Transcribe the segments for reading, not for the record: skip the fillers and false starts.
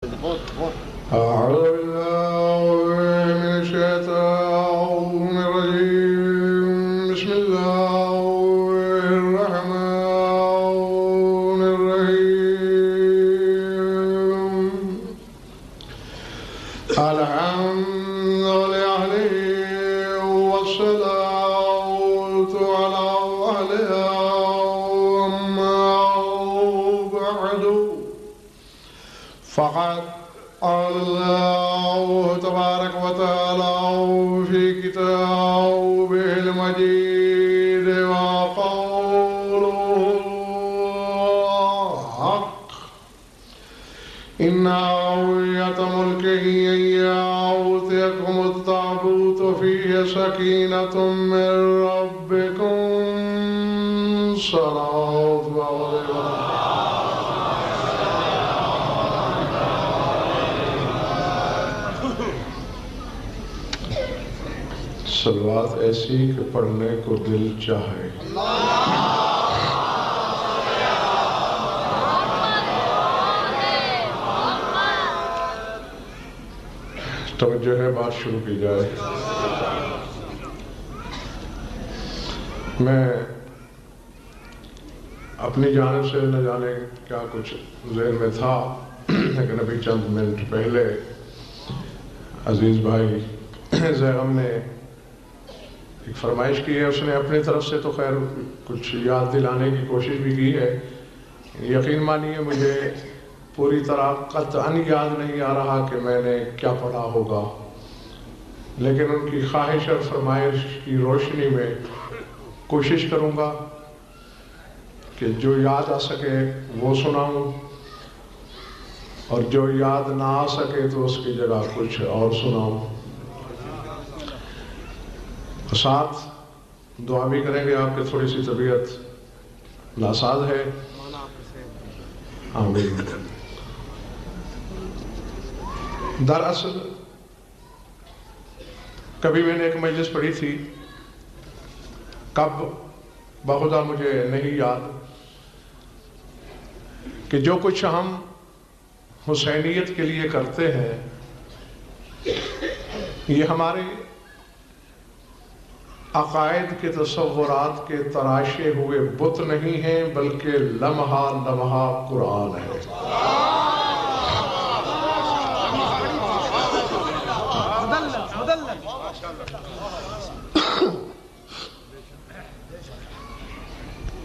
أعوذ بالله من الشيطان الرجيم. بسم الله الرحمن الرحيم. الحمد لله والصلاة على أهلها. أما بعد فقد قال الله تبارك وتعالى في كتابه المجيد وقوله الحق: إن أوعية ملكه أن يأتيكم التابوت فيه سكينة من ربكم. صلوات الله. صلوات ایسی کہ پڑھنے کو دل چاہے. توجہ ہے، بات شروع کی جائے. میں اپنی جانب سے نہ جانے کیا کچھ ذہن میں تھا، لیکن ابھی چند منٹ پہلے عزیز بھائی زیغم نے ایک فرمائش کی ہے. اس نے اپنی طرف سے تو خیر کچھ یاد دلانے کی کوشش بھی کی ہے. یقین مانیے مجھے پوری طرح قطعاً یاد نہیں آ رہا کہ میں نے کیا پڑھا ہوگا، لیکن ان کی خواہش اور فرمائش کی روشنی میں کوشش کروں گا کہ جو یاد آ سکے وہ سناؤں، اور جو یاد نہ آ سکے تو اس کی جگہ کچھ اور سناؤں. ساتھ دعا بھی کریں گے. آپ کی تھوڑی سی طبیعت ناساز ہے. آمین. دراصل کبھی میں نے ایک مجلس پڑھی تھی، کب بخدا مجھے نہیں یاد، کہ جو کچھ ہم حسینیت کے لیے کرتے ہیں یہ ہمارے عقائد کے تصورات کے تراشے ہوئے بت نہیں ہیں، بلکہ لمحہ لمحہ قرآن ہے.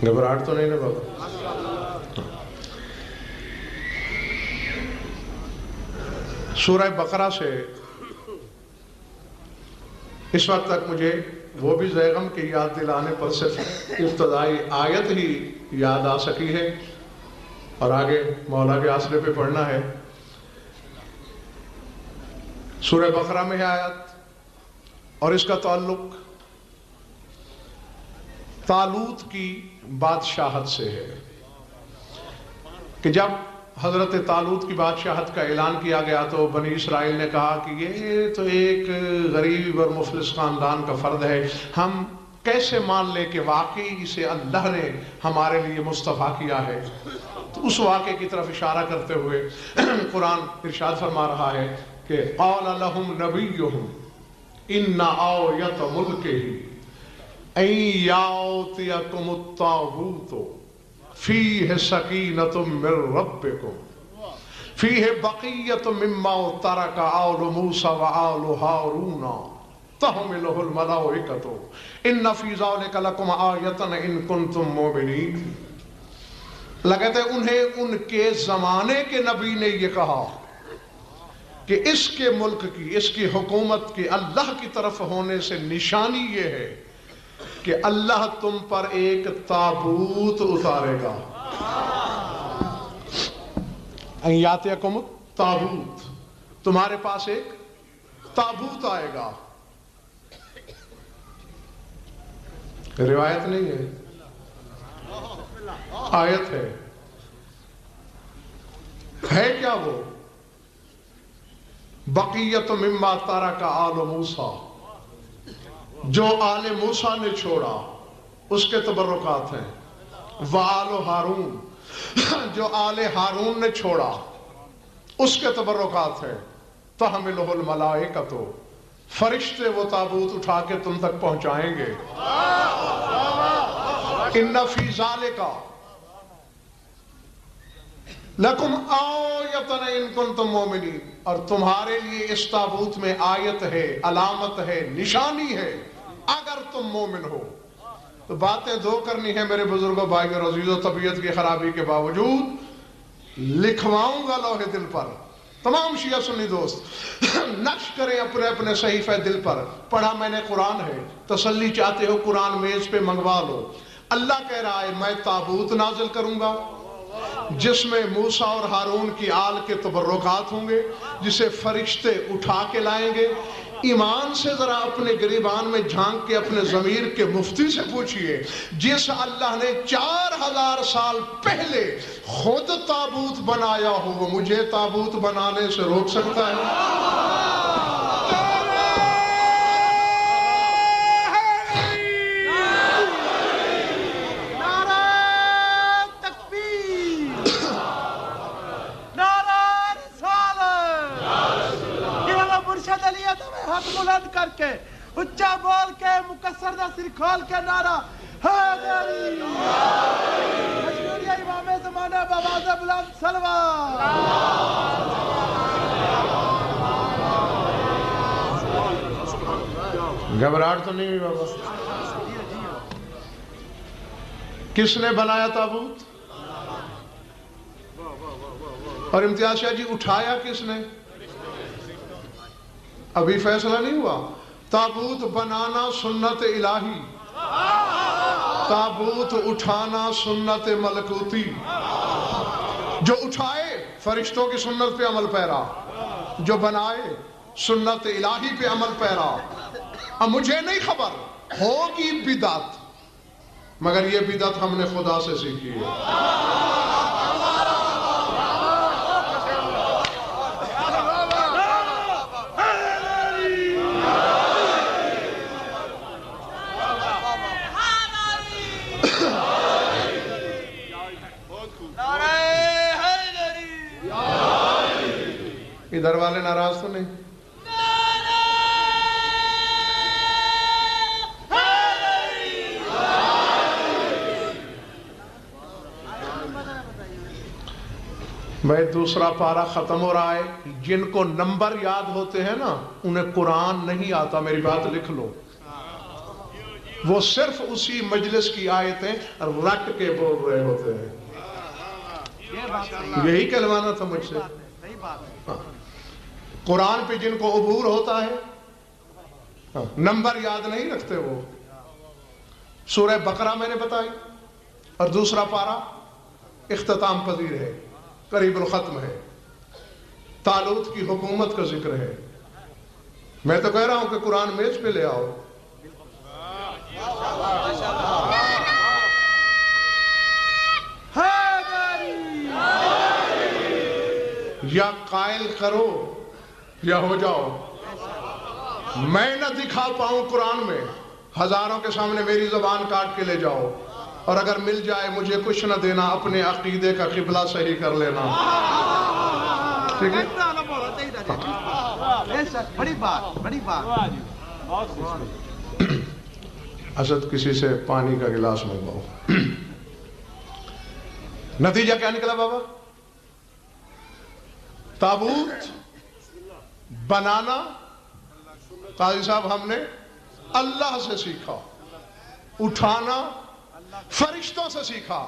گھبراہٹ تو نہیں نا بابا؟ سورہ بقرہ سے اس وقت تک مجھے وہ بھی زیغم کی یاد دلانے پر صرف ابتدائی آیت ہی یاد آ سکی ہے، اور آگے مولا کے آسرے پہ پڑھنا ہے. سورہ بقرہ میں ہے آیت، اور اس کا تعلق طالوت کی بادشاہت سے ہے کہ جب حضرت طالوت کی بادشاہت کا اعلان کیا گیا تو بنی اسرائیل نے کہا کہ یہ تو ایک غریب اور مفلس خاندان کا فرد ہے، ہم کیسے مان لیں کہ واقعی اسے اللہ نے ہمارے لیے مصطفیٰ کیا ہے. تو اس واقعے کی طرف اشارہ کرتے ہوئے قرآن ارشاد فرما رہا ہے کہ قال لهم نبیہم ان آیۃ ملکہ ان یأتیکم التابوت فیہ سکینۃ من ربکم فیہ بقیۃ مما ترک آل موسیٰ وآل ہارون تحملہ الملائکۃ ان فی ذلک لکم آیۃ ان کنتم مؤمنین. لگتے انہیں ان کے زمانے کے نبی نے یہ کہا کہ اس کے ملک کی، اس کی حکومت کی اللہ کی طرف ہونے سے نشانی یہ ہے کہ اللہ تم پر ایک تابوت اتارے گا. ان یاتیکم تابوت، تمہارے پاس ایک تابوت آئے گا. روایت نہیں ہے، آیت ہے. کیا وہ بقیت مما ترک آل موسیٰ، جو آل موسیٰ نے چھوڑا اس کے تبرکات ہیں. وآل ہارون، جو آل ہارون نے چھوڑا اس کے تبرکات ہیں. تحملہ الملائکۃ، فرشتے وہ تابوت اٹھا کے تم تک پہنچائیں گے. ان فی ذالک لکم آیۃ ان کنتم مومنین، اور تمہارے لیے اس تابوت میں آیت ہے، علامت ہے، نشانی ہے اگر تم مومن ہو. تو باتیں دو کرنی ہے میرے بزرگوں، بھائی اور عزیزوں. طبیعت کی خرابی کے باوجود لکھواؤں گا لوہے دل پر. تمام شیعہ سنی دوست نقش کریں اپنے اپنے صحیفہ دل پر. پڑھا میں نے قرآن ہے، تسلی چاہتے ہو قرآن میز پہ منگوا لو. اللہ کہہ رہا ہے میں تابوت نازل کروں گا جس میں موسیٰ اور ہارون کی آل کے تبرکات ہوں گے، جسے فرشتے اٹھا کے لائیں گے. ایمان سے ذرا اپنے گریبان میں جھانک کے اپنے ضمیر کے مفتی سے پوچھئے، جس اللہ نے 4000 سال پہلے خود تابوت بنایا ہو، وہ مجھے تابوت بنانے سے روک سکتا ہے؟ ہاتھ بلند کر کے اچھا بول کے مکسر دا سر کھول کے نعرہ حیدری مشہوری امام زمانہ بآواز بلند صلوات. گھبراہٹ تو نہیں ہوئی بابا؟ کس نے بنایا تابوت؟ اور امتیاز شاہ جی اٹھایا کس نے؟ ابھی فیصلہ نہیں ہوا. تابوت بنانا سنت الہی، تابوت اٹھانا سنت ملکوتی. جو اٹھائے فرشتوں کی سنت پہ عمل پیرا، جو بنائے سنت الہی پہ عمل پیرا. اب مجھے نہیں خبر ہوگی بدعت، مگر یہ بدعت ہم نے خدا سے سیکھی ہے. ادھر والے ناراض تو نہیں؟ بھائی دوسرا پارہ ختم ہو رہا ہے. جن کو نمبر یاد ہوتے ہیں نا انہیں قرآن نہیں آتا، میری بات لکھ لو. وہ صرف اسی مجلس کی آیتیں رٹ کے بول رہے ہوتے ہیں. یہی کہلوانا تھا مجھ سے. قرآن پہ جن کو عبور ہوتا ہے نمبر یاد نہیں رکھتے. وہ سورہ بقرہ میں نے بتائی، اور دوسرا پارہ اختتام پذیر ہے، قریب الختم ہے. طالوت کی حکومت کا ذکر ہے. میں تو کہہ رہا ہوں کہ قرآن میز پہ لے آؤ. یا قائل کرو یا ہو جاؤ. میں نہ دکھا پاؤں قرآن میں، ہزاروں کے سامنے میری زبان کاٹ کے لے جاؤ، اور اگر مل جائے مجھے کچھ نہ دینا، اپنے عقیدے کا قبلہ صحیح کر لینا. ٹھیک ہے؟ بڑی بات، بڑی بات. اسد کسی سے پانی کا گلاس منگواؤ. نتیجہ کیا نکلا بابا؟ تابوت بنانا قاضی صاحب ہم نے اللہ سے سیکھا، اٹھانا فرشتوں سے سیکھا.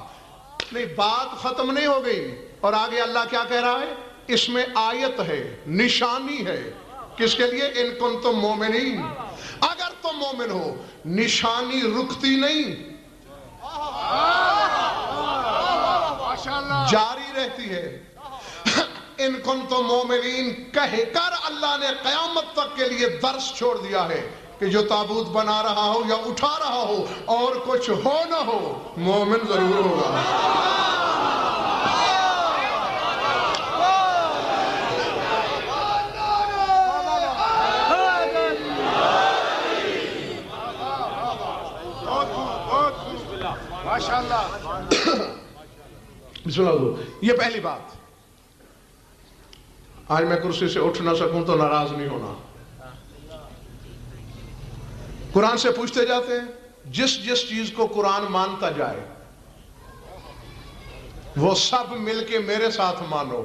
نہیں، بات ختم نہیں ہو گئی. اور آگے اللہ کیا کہہ رہا ہے؟ اس میں آیت ہے، نشانی ہے. کس کے لیے؟ ان کنتم مومنین، اگر تم مومن ہو. نشانی رکتی نہیں، جاری رہتی ہے. ان کنتم مومنین کہہ کر اللہ نے قیامت تک کے لیے درس چھوڑ دیا ہے کہ جو تابوت بنا رہا ہو یا اٹھا رہا ہو اور کچھ ہو نہ ہو، مومن ضرور ہوگا. بسم اللہ. یہ پہلی بات. آج میں کرسی سے اٹھ نہ سکوں تو ناراض نہیں ہونا. قرآن سے پوچھتے جاتے ہیں, جس جس چیز کو قرآن مانتا جائے وہ سب مل کے میرے ساتھ مانو,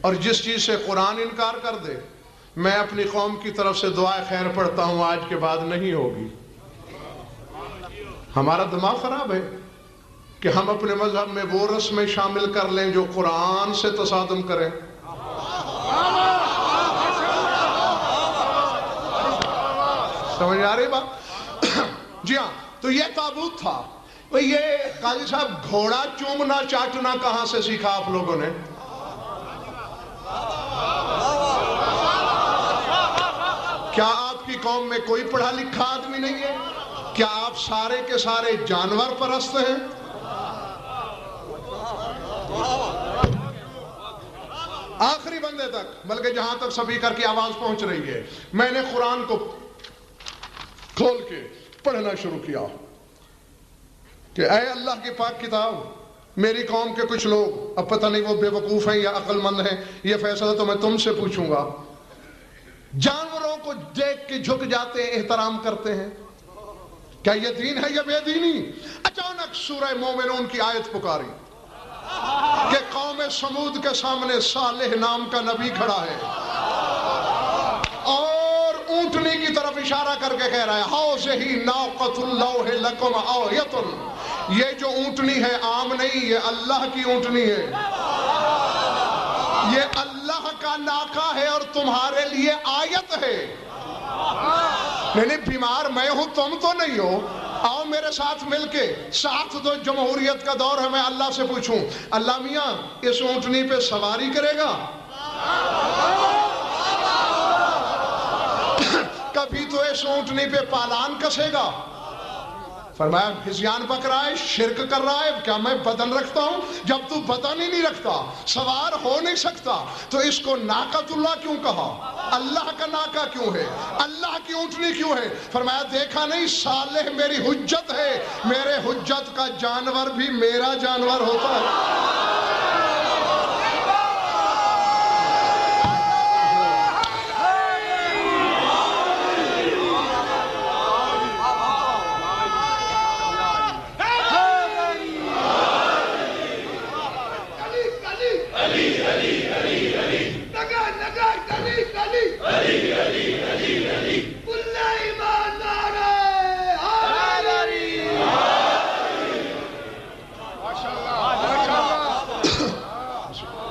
اور جس چیز سے قرآن انکار کر دے میں اپنی قوم کی طرف سے دعائے خیر پڑھتا ہوں, آج کے بعد نہیں ہوگی. ہمارا دماغ خراب ہے کہ ہم اپنے مذہب میں وہ رسمیں شامل کر لیں جو قرآن سے تصادم کریں. سمجھ آ رہی بات؟ جی ہاں, تو یہ تابوت تھا. یہ قاضی صاحب گھوڑا چومنا چاٹنا کہاں سے سیکھا آپ لوگوں نے؟ کیا آپ کی قوم میں کوئی پڑھا لکھا آدمی نہیں ہے؟ کیا آپ سارے کے سارے جانور پرست ہیں؟ آخری بندے تک, بلکہ جہاں تک سپیکر کی آواز پہنچ رہی ہے, میں نے قرآن کو کھول کے پڑھنا شروع کیا کہ اے اللہ کی پاک کتاب, میری قوم کے کچھ لوگ, اب پتہ نہیں وہ بے وقوف ہیں یا عقل مند ہیں, یہ فیصلہ تو میں تم سے پوچھوں گا, جانوروں کو دیکھ کے جھک جاتے ہیں, احترام کرتے ہیں, کیا یہ دین ہے یا بے دینی؟ اچانک سورہ مومنون کی آیت پکاری کہ قوم سمود کے سامنے صالح نام کا نبی کھڑا ہے اور اونٹنی کی طرف اشارہ کر کے کہہ رہا ہے حوضہ ناقۃ اللہ لکم آیۃ, یہ جو اونٹنی ہے عام نہیں, یہ اللہ کی اونٹنی ہے, یہ اللہ کا ناکہ ہے اور تمہارے لیے آیت ہے. نہیں بیمار میں ہوں, تم تو نہیں ہو, آؤ میرے ساتھ مل کے ساتھ دو, جمہوریت کا دور ہے, میں اللہ سے پوچھوں, اللہ میاں اس اونٹنی پہ سواری کرے گا؟ کبھی تو اس اونٹنی پہ پالان کسے گا؟ فرمایا ہزیان پک رہا ہے, شرک کر رہا ہے, کیا میں بدن رکھتا ہوں؟ جب تو بدن ہی نہیں رکھتا, سوار ہو نہیں سکتا, تو اس کو ناقۃ اللہ کیوں کہا؟ اللہ کا ناکہ کیوں ہے؟ اللہ کی اونٹنی کیوں ہے؟ فرمایا دیکھا نہیں, صالح میری حجت ہے, میرے حجت کا جانور بھی میرا جانور ہوتا ہے.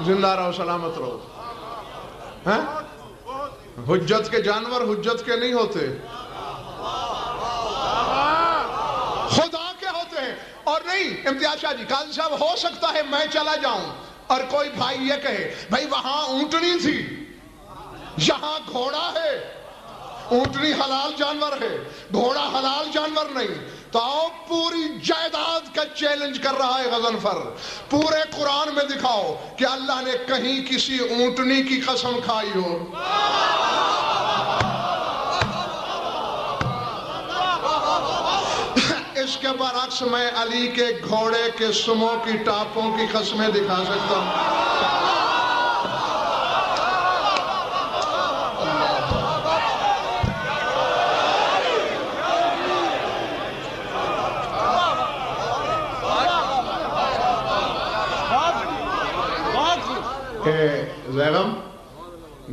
زندہ رہو, سلامت رہو. حجت کے جانور حجت کے نہیں ہوتے, خدا کے ہوتے ہیں. اور نہیں امتیاز شاہ جی, قاضی صاحب ہو سکتا ہے میں چلا جاؤں اور کوئی بھائی یہ کہے بھائی وہاں اونٹنی تھی, یہاں گھوڑا ہے, اونٹنی حلال جانور ہے, گھوڑا حلال جانور نہیں, تو پوری جائیداد کا چیلنج کر رہا ہے غضنفر, پورے قرآن میں دکھاؤ کہ اللہ نے کہیں کسی اونٹنی کی قسم کھائی ہو. اس کے برعکس میں علی کے گھوڑے کے سموں کی ٹاپوں کی قسمیں دکھا سکتا ہوں. زیغم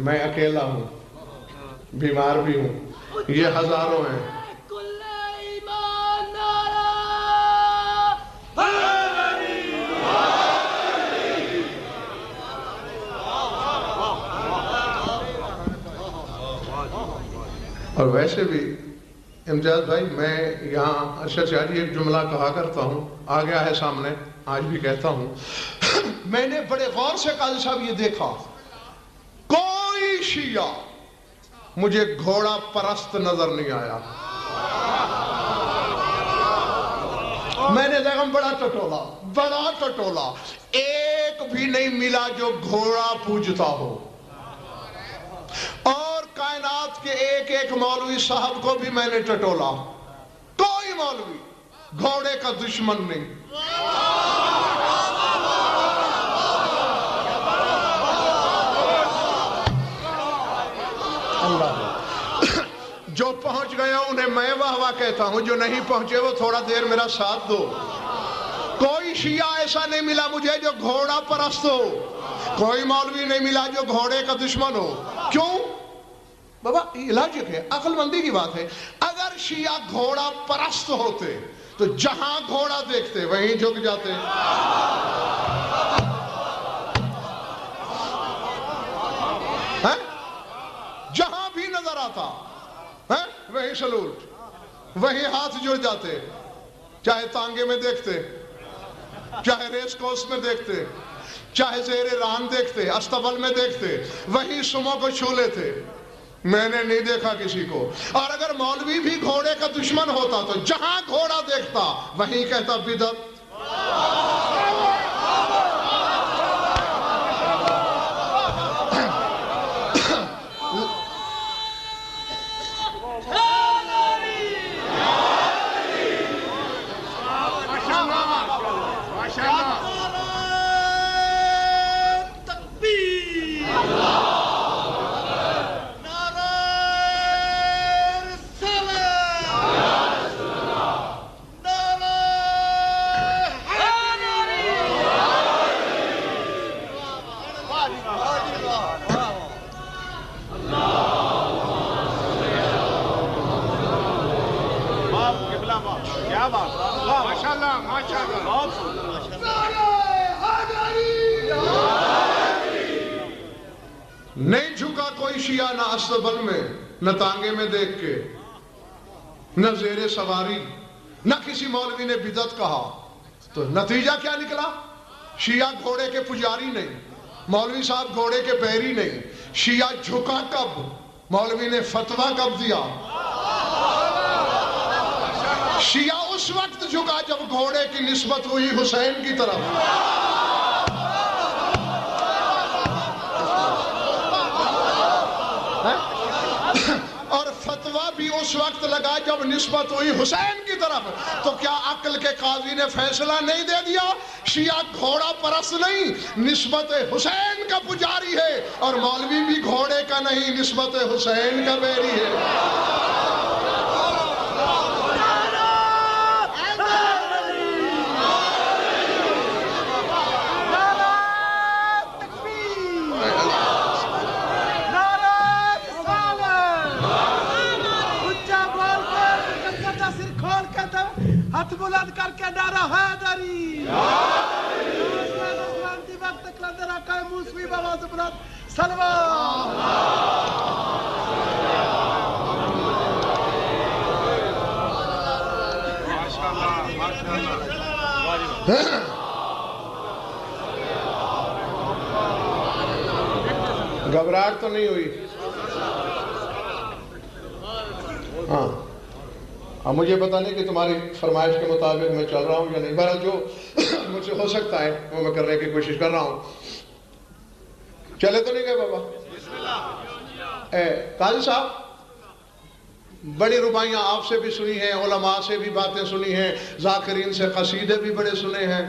میں اکیلا ہوں, بیمار بھی ہوں, یہ ہزاروں ہیں. اور ویسے بھی امتیاز بھائی میں یہاں ارشد شاہ جی ایک جملہ کہا کرتا ہوں, آ گیا ہے سامنے, آج بھی کہتا ہوں. میں نے بڑے غور سے قاضی صاحب یہ دیکھا, کوئی شیعہ مجھے گھوڑا پرست نظر نہیں آیا. میں نے دیکھا بڑا ٹٹولا, ایک بھی نہیں ملا جو گھوڑا پوجتا ہو. اور کائنات کے ایک ایک مولوی صاحب کو بھی میں نے ٹٹولا, کوئی مولوی گھوڑے کا دشمن نہیں. اللہ جو پہنچ گئے انہیں میں واہ واہ کہتا ہوں، جو نہیں پہنچے وہ تھوڑا دیر میرا ساتھ دو۔ کوئی شیعہ ایسا نہیں ملا مجھے جو گھوڑا پرست ہو، کوئی مولوی نہیں ملا جو گھوڑے کا دشمن ہو۔ کیوں؟ بابا لاجک ہے، عقل مندی کی بات ہے۔ اگر شیعہ گھوڑا پرست ہوتے تو جہاں گھوڑا دیکھتے وہیں جھک جاتے۔ جہاں بھی نظر آتا وہیں سلوٹ، وہیں ہاتھ جڑ جاتے، چاہے تانگے میں دیکھتے، چاہے ریس کورس میں دیکھتے، چاہے زیر ران دیکھتے، استبل میں دیکھتے، وہیں سموں کو چھو لیتے۔ میں نے نہیں دیکھا کسی کو۔ اور اگر مولوی بھی گھوڑے کا دشمن ہوتا تو جہاں گھوڑا دیکھتا وہیں کہتا بدعت۔ نہیں جھکا کوئی شیعہ نہ استبل میں، نہ تانگے میں دیکھ کے، نہ زیر سواری، نہ کسی مولوی نے بدعت کہا۔ تو نتیجہ کیا نکلا؟ شیعہ گھوڑے کے پجاری نہیں، مولوی صاحب گھوڑے کے پیری نہیں۔ شیعہ جھکا کب؟ مولوی نے فتویٰ کب دیا؟ شیعہ اس وقت جھکا جب گھوڑے کی نسبت ہوئی حسین کی طرف۔ اور فتویٰ بھی اس وقت لگا جب نسبت ہوئی حسین کی طرف۔ تو کیا عقل کے قاضی نے فیصلہ نہیں دے دیا؟ شیعہ گھوڑا پرست نہیں، نسبت حسین کا پجاری ہے، اور مولوی بھی گھوڑے کا نہیں، نسبت حسین کا بیری ہے۔ ہاتھ بلند کر کے نعرہ حیدری، وقت کلندر آقا موسوی بآواز بلند سلوات۔ گھبراہٹ تو نہیں ہوئی؟ ہاں، اب مجھے پتا نہیں کہ تمہاری فرمائش کے مطابق میں چل رہا ہوں یا نہیں، بہرحال جو مجھ سے ہو سکتا ہے وہ میں کرنے کی کوشش کر رہا ہوں۔ چلے تو نہیں گئے بابا؟ قاضی صاحب، بڑی ربائیاں آپ سے بھی سنی ہیں، علماء سے بھی باتیں سنی ہیں، ذاکرین سے قصیدے بھی بڑے سنے ہیں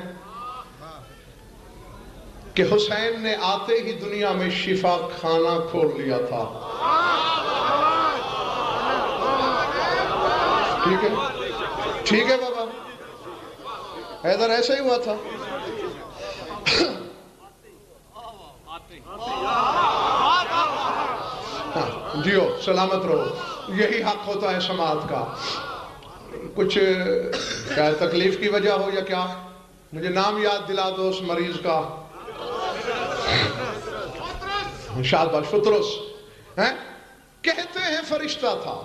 کہ حسین نے آتے ہی دنیا میں شفا خانہ کھول لیا تھا۔ ٹھیک ہے، ٹھیک ہے بابا، حیدر ایسا ہی ہوا تھا۔ جیو سلامت رہو، یہی حق ہوتا ہے سماعت کا۔ کچھ کیا تکلیف کی وجہ ہو یا کیا؟ مجھے نام یاد دلا دو اس مریض کا۔ شاباش، فطرس کہتے ہیں فرشتہ تھا۔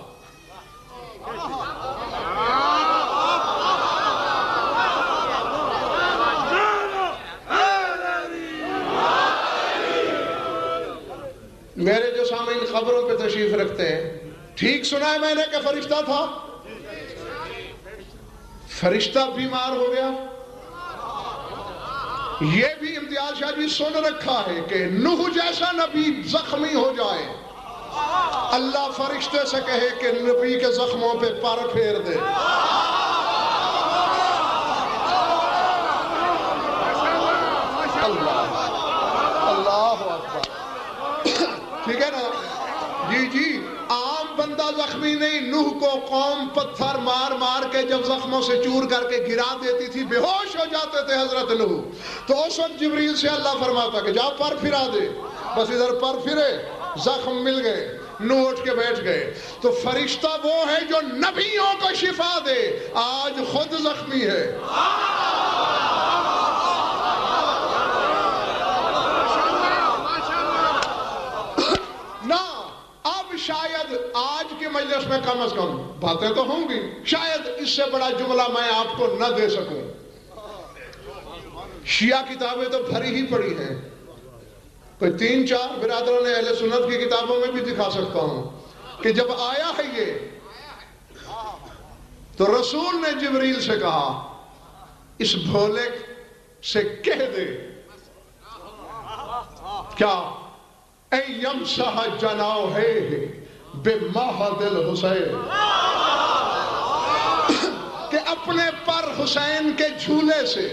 میرے جو سامعین خبروں پہ تشریف رکھتے ہیں، ٹھیک سنا ہے میں نے کہ فرشتہ تھا؟ فرشتہ بیمار ہو گیا۔ یہ بھی امتیاز شاہ جی سن رکھا ہے کہ نوح جیسا نبی زخمی ہو جائے، اللہ فرشتے سے کہے کہ نبی کے زخموں پہ پر پھیر دے۔ اللہ اکبر، ٹھیک ہے نا؟ جی جی زندہ زخمی نہیں، نوح کو قوم پتھر مار مار کے جب زخموں سے چور کر کے گرا دیتی تھی، بے ہوش ہو جاتے تھے حضرت نوح، تو اس وقت جبریل سے اللہ فرماتا کہ جاؤ پر پھرا دے، بس ادھر پر پھرے، زخم مل گئے، نوح اٹھ کے بیٹھ گئے۔ تو فرشتہ وہ ہے جو نبیوں کو شفا دے، آج خود زخمی ہے۔ شاید آج کے مجلس میں کم از کم باتیں تو ہوں گی، شاید اس سے بڑا جملہ میں آپ کو نہ دے سکوں۔ شیعہ کتابیں تو بھری ہی پڑی ہیں، کوئی 3-4 برادروں نے اہل سنت کی کتابوں میں بھی دکھا سکتا ہوں کہ جب آیا ہے یہ تو رسول نے جبریل سے کہا اس بھولے سے کہہ دے کیا اے یمسح جناحہ بمہد الحسین، کہ اپنے پر حسین کے جھولے سے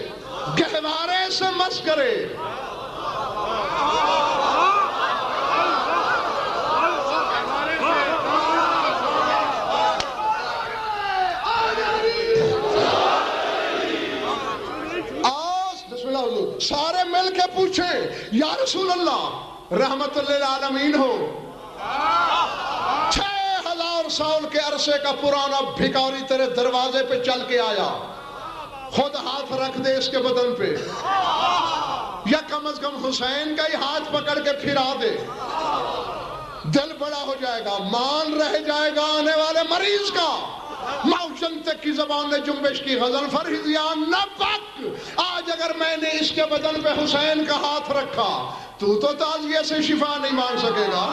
گہوارے سے مس کرے۔ بسم اللہ حضور، سارے مل کے پوچھیں یا رسول اللہ رحمت للعالمین ہو، 6000 سال کے عرصے کا پرانا بھکاری تیرے دروازے پہ چل کے آیا، خود ہاتھ رکھ دے اس کے بدن پہ، یا کم از کم حسین کا ہی ہاتھ پکڑ کے پھرا دے، دل بڑا ہو جائے گا، مان رہ جائے گا آنے والے مریض کا۔ موشن تک کی زبان نے جنبش کی غزل فرحیزیان نبک، آج اگر میں نے اس کے بدن پہ حسین کا ہاتھ رکھا تو تعزیہ سے شفا نہیں مان سکے گا۔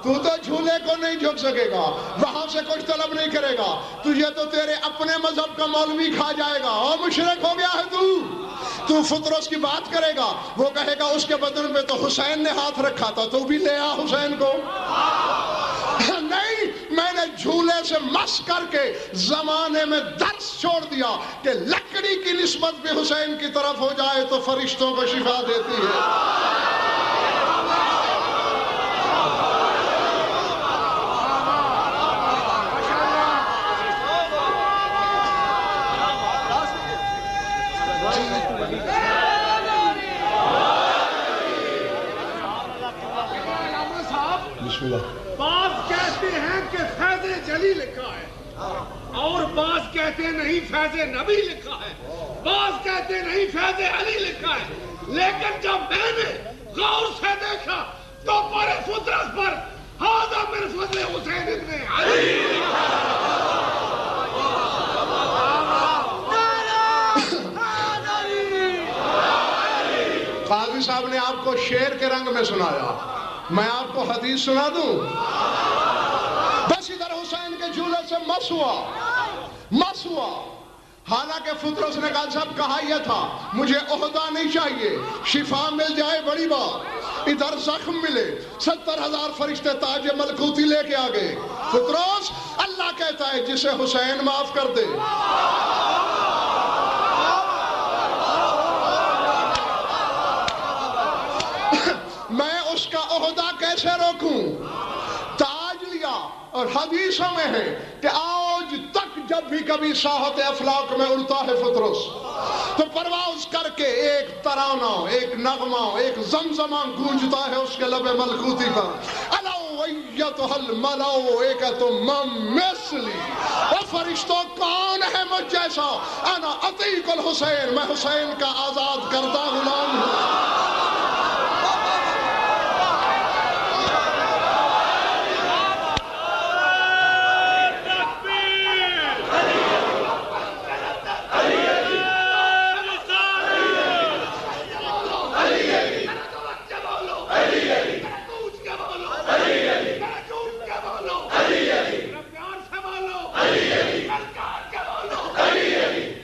تو جھولے کو نہیں جھک سکے گا، وہاں سے کچھ طلب نہیں کرے گا، تجھے تو تیرے اپنے مذہب کا مولوی کھا جائے گا، اور مشرک ہو گیا ہے تو فطرس کی بات کرے گا، وہ کہے گا اس کے بدن پہ تو حسین نے ہاتھ رکھا تھا، تو بھی لے آ حسین کو۔ نہیں، میں نے جھولے سے مس کر کے زمانے میں درس چھوڑ دیا کہ لکڑی کی نسبت بھی حسین کی طرف ہو جائے تو فرشتوں کو شفا دیتی ہے۔ بعض کہتے ہیں کہ فیض جلی لکھا ہے، اور بعض کہتے ہیں نہیں فیض نبی لکھا ہے، بعض کہتے ہیں نہیں فیض علی لکھا ہے، لیکن جب میں نے غور سے دیکھا تو پر فطرت پر ھذا من فضل حسین ابن علی لکھا ہے۔ قاضی صاحب نے آپ کو شعر کے رنگ میں سنایا، میں آپ کو حدیث سنا دوں؟ بس ادھر حسین کے جھولے سے مس ہوا، حالانکہ فطرس نے کہا سب کہا یہ تھا مجھے عہدہ نہیں چاہیے، شفا مل جائے بڑی بات، ادھر زخم ملے، 70,000 فرشتے تاج ملکوتی لے کے آگئے۔ فطرس اللہ کہتا ہے جسے حسین معاف کر دے۔ میں اس کا عہدہ کیسے روکوں؟ تاج لیا، اور حدیثوں میں ہے کہ آج تک جب بھی کبھی ساحت افلاک میں اڑتا ہے فطرس تو پرواز کر کے ایک ترانہ، ایک نغمہ، ایک زمزمہ گونجتا ہے اس کے لب ملکوتی پر، الو ایتھا الملو ایکتم مثلی، وہ فرشتوں کون ہے مجھ جیسا، انا عتیق الحسین، میں حسین کا آزاد کردہ غلام ہوں۔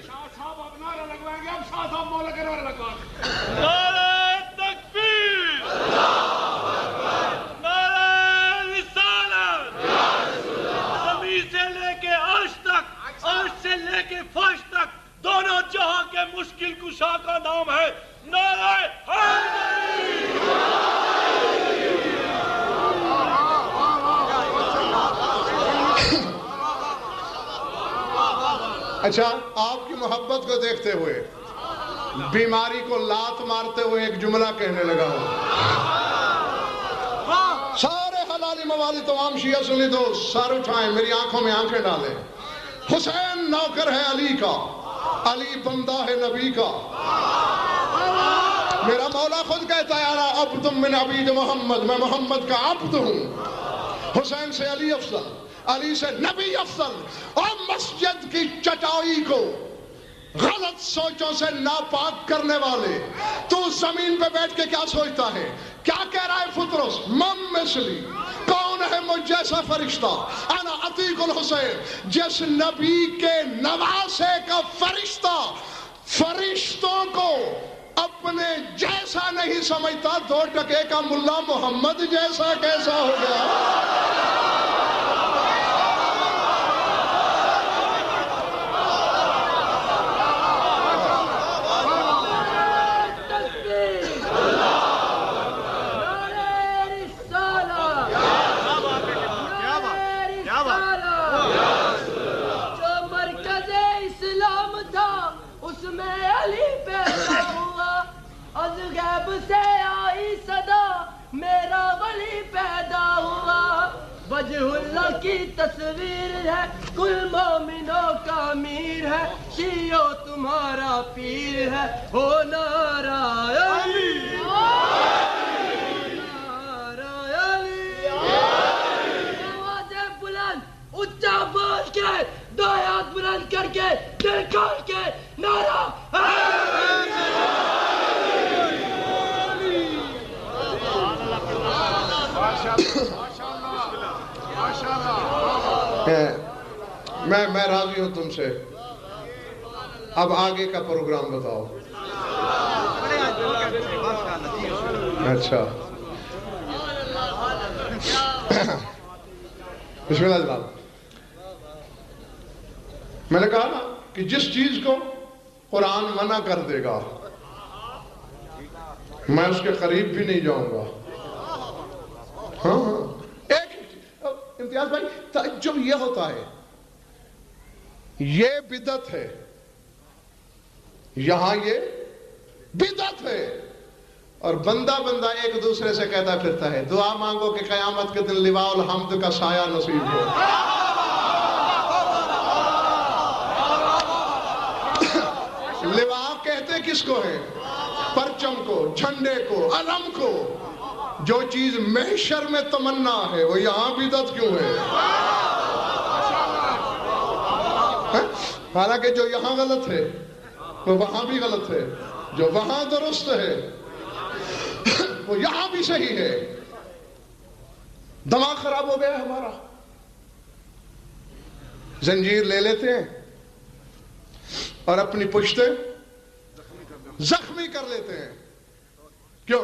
شاہ صاحب اب نعرہ لگوائیں گے، اب شاہ صاحب مولا کے نعرہ لگوائیں گے۔ اچھا آپ کی محبت کو دیکھتے ہوئے بیماری کو لات مارتے ہوئے ایک جملہ کہنے لگا ہوں. سارے حلالی موالی تمام شیعہ سنی دوست سر اٹھائیں, میری آنکھوں میں آنکھیں ڈالیں. حسین نوکر ہے علی کا, علی بندہ ہے نبی کا. میرا مولا خود کہتا ہے انا عبد من عبید محمد, میں محمد کا عبد ہوں. حسین سے علی افضل, علی سے نبی افضل. اور مسجد کی چٹائی کو غلط سوچوں سے ناپاک کرنے والے, تو زمین پہ بیٹھ کے کیا سوچتا ہے؟ کیا کہہ رہا ہے فطرس؟ من مثلی, کون ہے مجھ جیسا فرشتہ؟ انا عتیق الحسین, جس نبی کے نواسے کا فرشتہ فرشتوں کو اپنے جیسا نہیں سمجھتا, 2 ٹکے کا ملا محمد جیسا کیسا ہو گیا؟ وجہ اللہ کی تصویر ہے, کل مومنوں کا امیر ہے, شیعو تمہارا پیر ہے, ہو نعرہ علی, نعرہ علی. آوازیں بلند اونچا بول کے, 2 ہاتھ بلند کر کے, دل کھول کے نعرہ میں راضی ہوں تم سے. اب آگے کا پروگرام بتاؤ. اچھا بسم اللہ جناب. میں نے کہا نا کہ جس چیز کو قرآن منع کر دے گا میں اس کے قریب بھی نہیں جاؤں گا. ہاں ایک امتیاز بھائی تعجب یہ ہوتا ہے, یہ بدعت ہے, یہاں یہ بدعت ہے, اور بندہ ایک دوسرے سے کہتا پھرتا ہے دعا مانگو کہ قیامت کے دن لواء الحمد کا سایہ نصیب ہو. لواء کہتے کس کو ہے؟ پرچم کو, جھنڈے کو, علم کو. جو چیز محشر میں تمنا ہے وہ یہاں بدعت کیوں ہے؟ حالانکہ جو یہاں غلط ہے وہ وہاں بھی غلط ہے, جو وہاں درست ہے وہ یہاں بھی صحیح ہے. دماغ خراب ہو گیا ہے ہمارا. زنجیر لے لیتے ہیں اور اپنی پشتیں زخمی کر لیتے ہیں. کیوں؟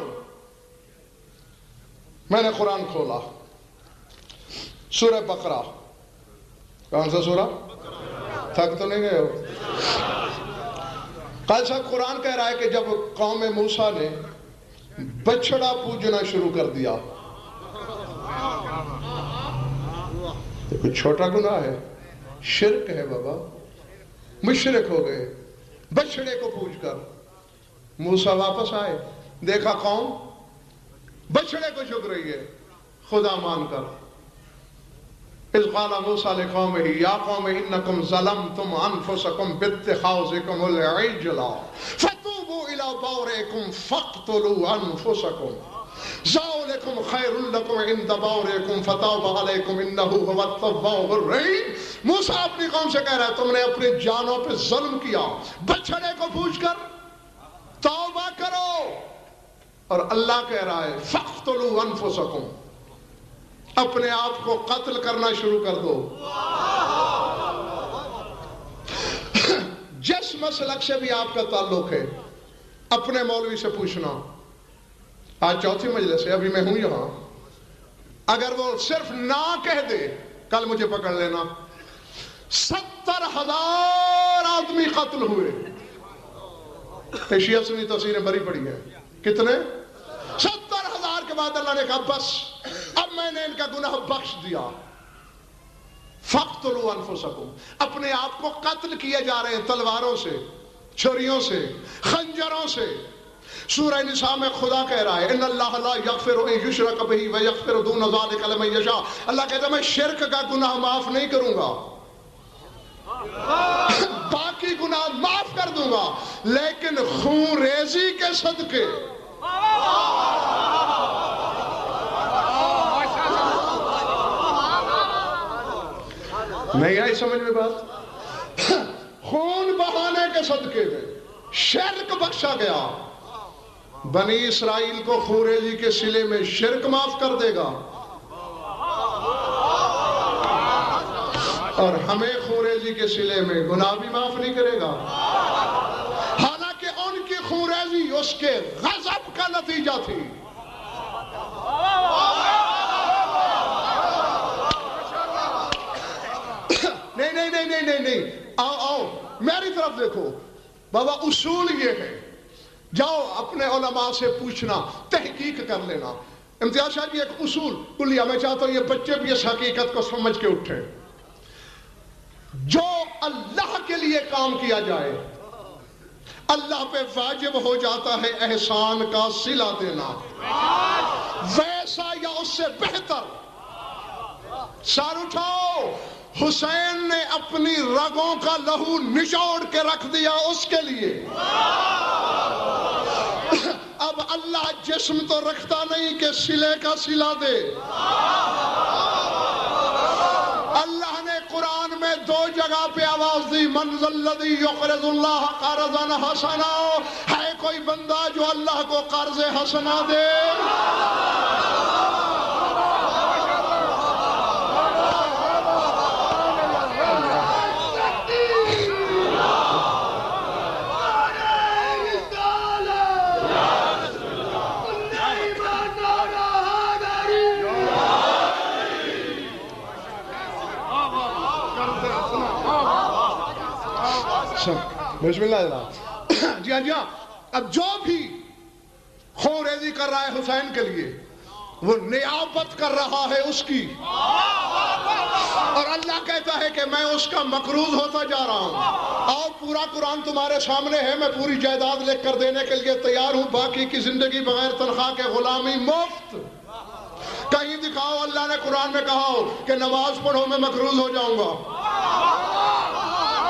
میں نے قرآن کھولا, سورہ بقرہ. کون سا سورہ؟ تھک تو نہیں گئے ہو؟ قائد صاحب قرآن کہہ رہا ہے کہ جب قوم موسیٰ نے بچڑا پوجنا شروع کر دیا, تو کچھ چھوٹا گناہ ہے, شرک ہے بابا, مشرک ہو گئے بچڑے کو پوج کر. موسیٰ واپس آئے, دیکھا قوم بچڑے کو جھک رہی ہے خدا مان کر. اذ قال موسیٰ لقومہ یا قوم انکم ظلمتم انفسکم باتخاذکم العجل فتوبوا الی بارئکم فاقتلوا انفسکم ذلکم خیر لکم عند بارئکم فتاب علیکم انہ هو التواب الرحیم. موسیٰ اپنی قوم سے کہہ رہا ہے تم نے اپنی جانوں پہ ظلم کیا, بچڑے کو پوچھ کر توبہ کرو. اور اللہ کہہ رہا ہے فاقتلوا انفسکم, اپنے آپ کو قتل کرنا شروع کر دو. جس مسلک سے بھی آپ کا تعلق ہے اپنے مولوی سے پوچھنا. آج چوتھی مجلس ہے, ابھی میں ہوں یہاں, اگر وہ صرف نہ کہہ دے کل مجھے پکڑ لینا. 70,000 آدمی قتل ہوئے. شیعہ سنی تفسیریں بری پڑی ہیں. کتنے؟ 70,000 کے بعد اللہ نے کہا بس اب میں نے ان کا گناہ بخش دیا. فَاقْتُلُوا أَنفُسَكُمْ، اپنے آپ کو قتل کیے جا رہے ہیں تلواروں سے، چھریوں سے، خنجروں سے۔ سورہ نساء میں خدا کہہ رہا ہے ان اللہ لا یغفر ان یشرک بہ ویغفر دون ذلک لمن یشاء، اللہ کہتا ہے میں شرک کا گناہ معاف نہیں کروں گا، باقی گناہ معاف کر دوں گا، لیکن خون ریزی کے صدقے نہیں آئی سمجھ میں بات؟ خون بہانے کے صدقے میں شرک بخشا گیا۔ بنی اسرائیل کو خون ریزی کے صلے میں شرک معاف کر دے گا، اور ہمیں خون ریزی کے صلے میں گناہ بھی معاف نہیں کرے گا، حالانکہ ان کی خون ریزی اس کے غضب کا نتیجہ تھی۔ نہیں، آؤ میری طرف دیکھو بابا، اصول یہ ہے، جاؤ اپنے علماء سے پوچھنا، تحقیق کر لینا۔ امتیاز شاہ جی ایک اصول کلیہ، میں چاہتا ہوں یہ بچے بھی اس حقیقت کو سمجھ کے اٹھیں، جو اللہ کے لیے کام کیا جائے اللہ پہ واجب ہو جاتا ہے احسان کا صلہ دینا، ویسا یا اس سے بہتر۔ سر اٹھاؤ، حسین نے اپنی رگوں کا لہو نچوڑ کے رکھ دیا اس کے لیے، اب اللہ جسم تو رکھتا نہیں کہ صلے کا صلہ دے۔ اللہ نے قرآن میں 2 جگہ پہ آواز دی، من ذا الذی یقرض اللہ قرضا حسنا، ہے کوئی بندہ جو اللہ کو قرض حسنا دے؟ بسم اللہ جناب۔ جی ہاں، اب جو بھی خون ریزی کر رہا ہے حسین کے لیے، وہ نیابت کر رہا ہے اس کی، اور اللہ کہتا ہے کہ میں اس کا مقروض ہوتا جا رہا ہوں، اور پورا قرآن تمہارے سامنے ہے، میں پوری جائیداد لکھ کر دینے کے لیے تیار ہوں، باقی کی زندگی بغیر تنخواہ کے غلامی مفت۔ کہیں دکھاؤ اللہ نے قرآن میں کہا ہو کہ نماز پڑھو میں مقروض ہو جاؤں گا،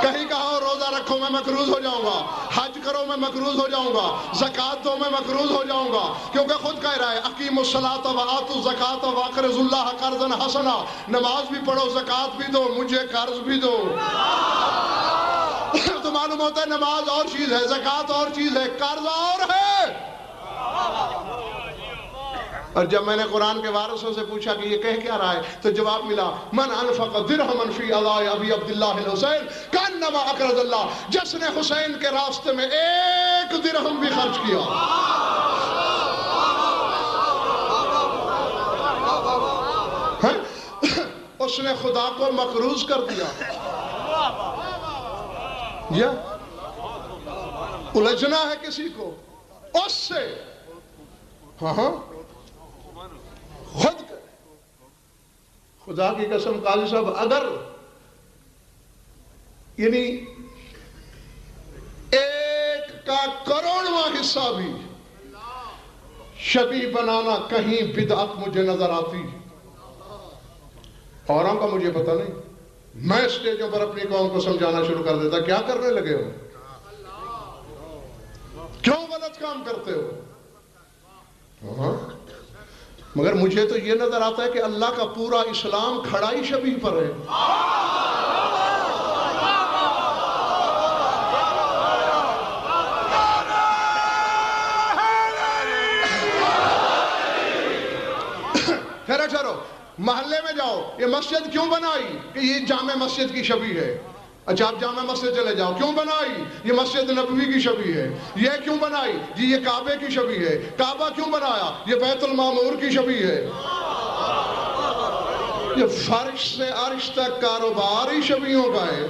کہیں کہا روزہ رکھو میں مقروض ہو جاؤں گا، حج کرو میں مقروض ہو جاؤں گا، زکوٰۃ دو میں مقروض ہو جاؤں گا، کیونکہ خود کہہ رہا ہے اقیموا الصلاۃ وآتوا الزکاۃ واقرضوا اللہ قرضا حسنا، نماز بھی پڑھو، زکوٰۃ بھی دو، مجھے قرض بھی دو۔ تو معلوم ہوتا ہے نماز اور چیز ہے، زکوٰۃ اور چیز ہے، قرض اور ہے۔ اور جب میں نے قرآن کے وارثوں سے پوچھا کہ یہ کہہ کیا رہا ہے تو جواب ملا، من انفق درہما فی اعلاء ابی عبداللہ الحسین کانما اقرض اللہ، جس نے حسین کے راستے میں 1 درہم بھی خرچ کیا، اس نے خدا کو مقروض کر دیا۔ یا الجھنا ہے کسی کو اس سے، ہاں خود خدا کی قسم قاضی صاحب، اگر یعنی 1 کا کروڑواں حصہ بھی شبیہ بنانا کہیں بدعت مجھے نظر آتی، اوروں کا مجھے پتہ نہیں، میں اسٹیجوں پر اپنی قوم کو سمجھانا شروع کر دیتا، کیا کرنے لگے ہو، کیوں غلط کام کرتے ہو؟ مگر مجھے تو یہ نظر آتا ہے کہ اللہ کا پورا اسلام کھڑا ہی شبیہ پر ہے۔ ٹھہرو، محلے میں جاؤ، یہ مسجد کیوں بنائی کہ یہ جامع مسجد کی شبیہ ہے؟ اچھا آپ جامع مسجد چلے جاؤ، کیوں بنائی؟ یہ مسجد نبوی کی شبیہ ہے۔ یہ کیوں بنائی؟ جی یہ کعبے کی شبیہ ہے۔ کعبہ کیوں بنایا؟ یہ بیت المعمور کی شبیہ ہے۔ یہ فرش سے عرش تک کاروبار ہی شبیہوں کا ہے۔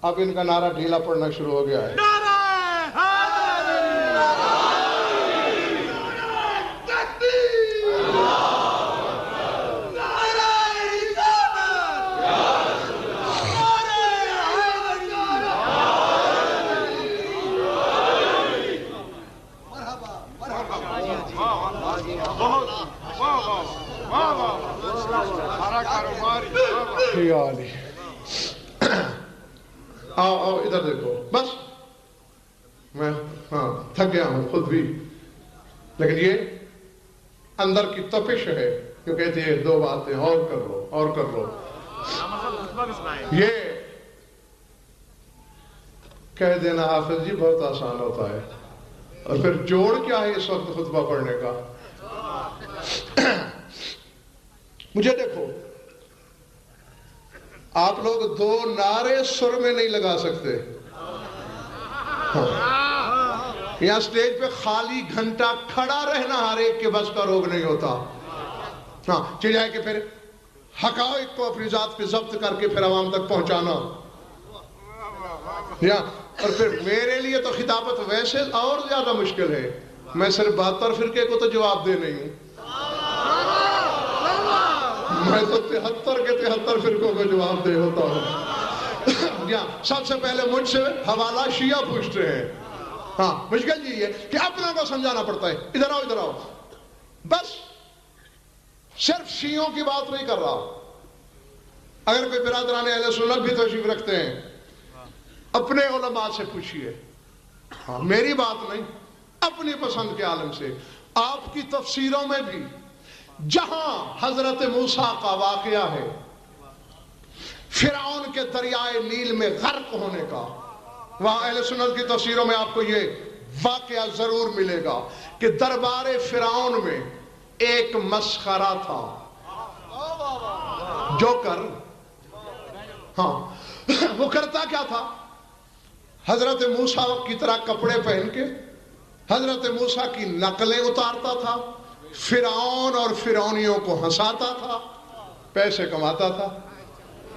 اب ان کا نعرہ ڈھیلا پڑنا شروع ہو گیا ہے. آؤ ادھر دیکھو. بس میں تھک گیا ہوں خود بھی، لیکن یہ اندر کی تپش ہے جو کہتی ہے 2 باتیں اور کر لو اور کر لو. یہ کہہ دینا حافظ جی بہت آسان ہوتا ہے، اور پھر جوڑ کیا ہے اس وقت خطبہ پڑھنے کا. مجھے دیکھو، آپ لوگ 2 نعرے سر میں نہیں لگا سکتے. یہاں سٹیج پہ خالی گھنٹہ کھڑا رہنا ہر ایک کے بس کا روگ نہیں ہوتا. ہاں چلائے کہ پھر حقائق کو اپنی ذات پہ ضبط کر کے پھر عوام تک پہنچانا. اور پھر میرے لیے تو خطابت ویسے اور زیادہ مشکل ہے. میں صرف 72 فرقے کو تو جواب دے نہیں ہوں، میں تو 73 کے 73 فرقوں کو جواب دے ہوتا ہوں. سب سے پہلے مجھ سے حوالہ شیعہ پوچھتے ہیں. ہاں مشکل جی یہ کہ اپنا کو سمجھانا پڑتا ہے. ادھر آؤ ادھر آؤ. بس صرف شیعوں کی بات نہیں کر رہا. اگر کوئی برادران اہل سنت بھی تشریف رکھتے ہیں، اپنے علماء سے پوچھئے. ہاں میری بات نہیں، اپنی پسند کے عالم سے. آپ کی تفسیروں میں بھی جہاں حضرت موسیٰ کا واقعہ ہے، فرعون کے دریائے نیل میں غرق ہونے کا، وہاں اہل سنت کی تفسیروں میں آپ کو یہ واقعہ ضرور ملے گا کہ دربار فرعون میں ایک مسخرہ تھا. جوکر، ہاں وہ کرتا کیا تھا؟ حضرت موسیٰ کی طرح کپڑے پہن کے حضرت موسیٰ کی نقلیں اتارتا تھا، فرعون اور فرعونیوں کو ہنساتا تھا، پیسے کماتا تھا.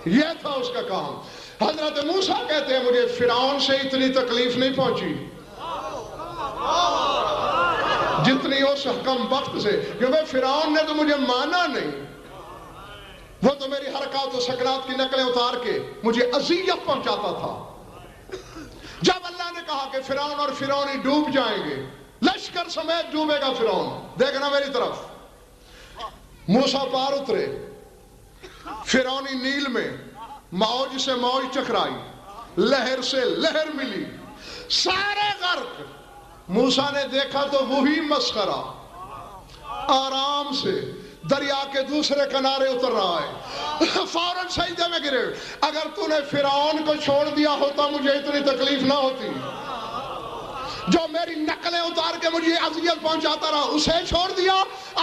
یہ تھا اس کا کام. حضرت موسیٰ کہتے ہیں مجھے فرعون سے اتنی تکلیف نہیں پہنچی جتنی اس حکم وقت سے، کیونکہ فرعون نے تو مجھے مانا نہیں. وہ تو میری حرکات و سکنات کی نقلیں اتار کے مجھے اذیت پہنچاتا تھا. جب اللہ نے کہا کہ فرعون اور فرعونی ڈوب جائیں گے، لشکر سمیت ڈوبے گا فرعون، دیکھنا میری طرف. موسیٰ پار اترے، فرعونی نیل میں موج سے موج چکرائی، لہر سے لہر ملی، سارے غرق. موسیٰ نے دیکھا تو وہی مسخرہ آرام سے دریا کے دوسرے کنارے اتر رہا ہے. فوراً سجدے میں گرے. اگر تو نے فرعون کو چھوڑ دیا ہوتا مجھے اتنی تکلیف نہ ہوتی. جو میری نقلیں اتار کے مجھے اذیت پہنچاتا رہا اسے چھوڑ دیا.